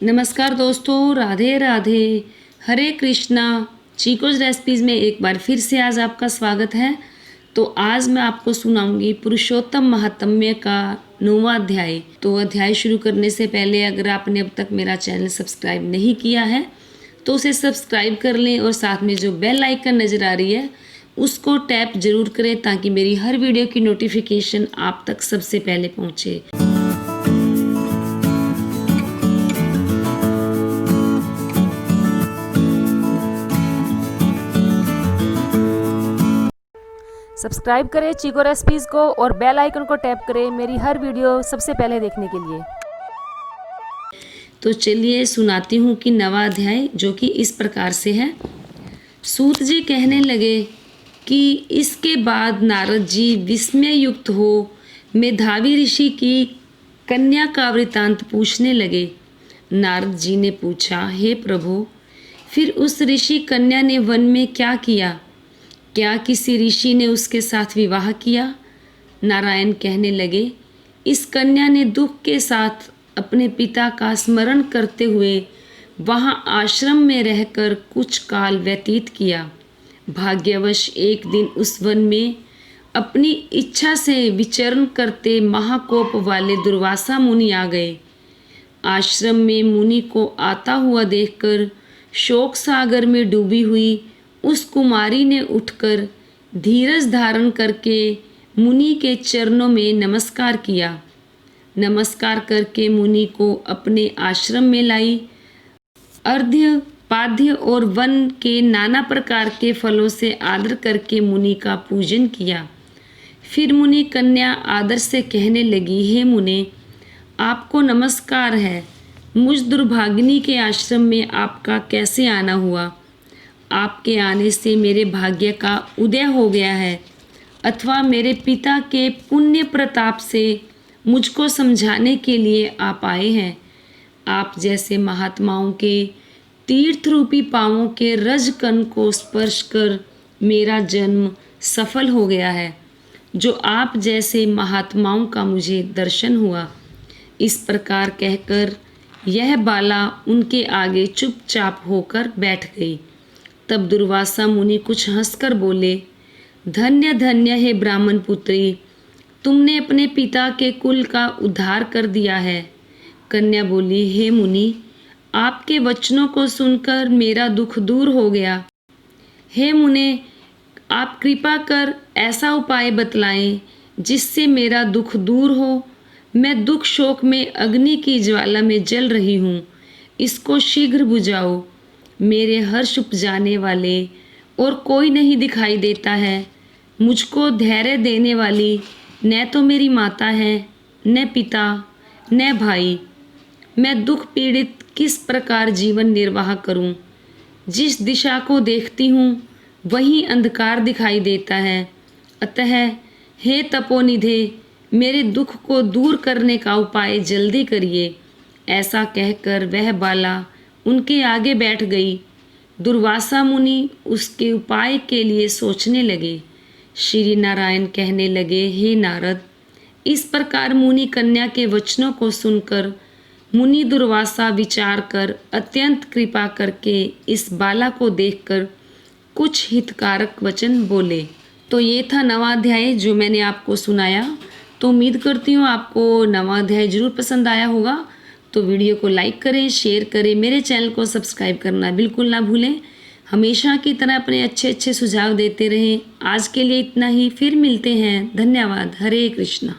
नमस्कार दोस्तों, राधे राधे, हरे कृष्णा। चीकोज रेसिपीज़ में एक बार फिर से आज आपका स्वागत है। तो आज मैं आपको सुनाऊंगी पुरुषोत्तम महात्म्य का 9वां अध्याय। तो अध्याय शुरू करने से पहले अगर आपने अब तक मेरा चैनल सब्सक्राइब नहीं किया है तो उसे सब्सक्राइब कर लें और साथ में जो बेल आइकन नज़र आ रही है उसको टैप ज़रूर करें ताकि मेरी हर वीडियो की नोटिफिकेशन आप तक सबसे पहले पहुँचे। सब्सक्राइब करें चीको रेसिपीज़ को और बेल आइकन को टैप करें मेरी हर वीडियो सबसे पहले देखने के लिए। तो चलिए सुनाती हूँ कि 9वां अध्याय जो कि इस प्रकार से है। सूत जी कहने लगे कि इसके बाद नारद जी विस्मय युक्त हो मेधावी ऋषि की कन्या का वृतांत पूछने लगे। नारद जी ने पूछा, हे प्रभु, फिर उस ऋषि कन्या ने वन में क्या किया? क्या किसी ऋषि ने उसके साथ विवाह किया? नारायण कहने लगे, इस कन्या ने दुख के साथ अपने पिता का स्मरण करते हुए वहाँ आश्रम में रहकर कुछ काल व्यतीत किया। भाग्यवश एक दिन उस वन में अपनी इच्छा से विचरण करते महाकोप वाले दुर्वासा मुनि आ गए। आश्रम में मुनि को आता हुआ देखकर शोक सागर में डूबी हुई उस कुमारी ने उठकर धीरज धारण करके मुनि के चरणों में नमस्कार किया। नमस्कार करके मुनि को अपने आश्रम में लाई। अर्घ्य, पाद्य और वन के नाना प्रकार के फलों से आदर करके मुनि का पूजन किया। फिर मुनि कन्या आदर से कहने लगी, हे मुने, आपको नमस्कार है। मुझ दुर्भागिनी के आश्रम में आपका कैसे आना हुआ? आपके आने से मेरे भाग्य का उदय हो गया है अथवा मेरे पिता के पुण्य प्रताप से मुझको समझाने के लिए आप आए हैं। आप जैसे महात्माओं के तीर्थ रूपी पांवों के रज कण को स्पर्श कर मेरा जन्म सफल हो गया है। जो आप जैसे महात्माओं का मुझे दर्शन हुआ। इस प्रकार कहकर यह बाला उनके आगे चुपचाप होकर बैठ गई। तब दुर्वासा मुनि कुछ हंसकर बोले, धन्य धन्य है ब्राह्मण पुत्री, तुमने अपने पिता के कुल का उद्धार कर दिया है। कन्या बोली, हे मुनि, आपके वचनों को सुनकर मेरा दुख दूर हो गया। हे मुने, आप कृपा कर ऐसा उपाय बतलाएं जिससे मेरा दुख दूर हो। मैं दुख शोक में अग्नि की ज्वाला में जल रही हूँ, इसको शीघ्र बुझाओ। मेरे हर्ष उपजाने वाले और कोई नहीं दिखाई देता है। मुझको धैर्य देने वाली न तो मेरी माता है, न पिता, न भाई। मैं दुख पीड़ित किस प्रकार जीवन निर्वाह करूं? जिस दिशा को देखती हूं वहीं अंधकार दिखाई देता है। अतः हे तपोनिधे, मेरे दुख को दूर करने का उपाय जल्दी करिए। ऐसा कहकर वह बाला उनके आगे बैठ गई। दुर्वासा मुनि उसके उपाय के लिए सोचने लगे। श्री नारायण कहने लगे, हे नारद, इस प्रकार मुनि कन्या के वचनों को सुनकर मुनि दुर्वासा विचार कर अत्यंत कृपा करके इस बाला को देखकर कुछ हितकारक वचन बोले। तो ये था 9वां अध्याय जो मैंने आपको सुनाया। तो उम्मीद करती हूँ आपको 9वां अध्याय जरूर पसंद आया होगा। तो वीडियो को लाइक करें, शेयर करें, मेरे चैनल को सब्सक्राइब करना बिल्कुल ना भूलें। हमेशा की तरह अपने अच्छे सुझाव देते रहें। आज के लिए इतना ही, फिर मिलते हैं। धन्यवाद। हरे कृष्णा।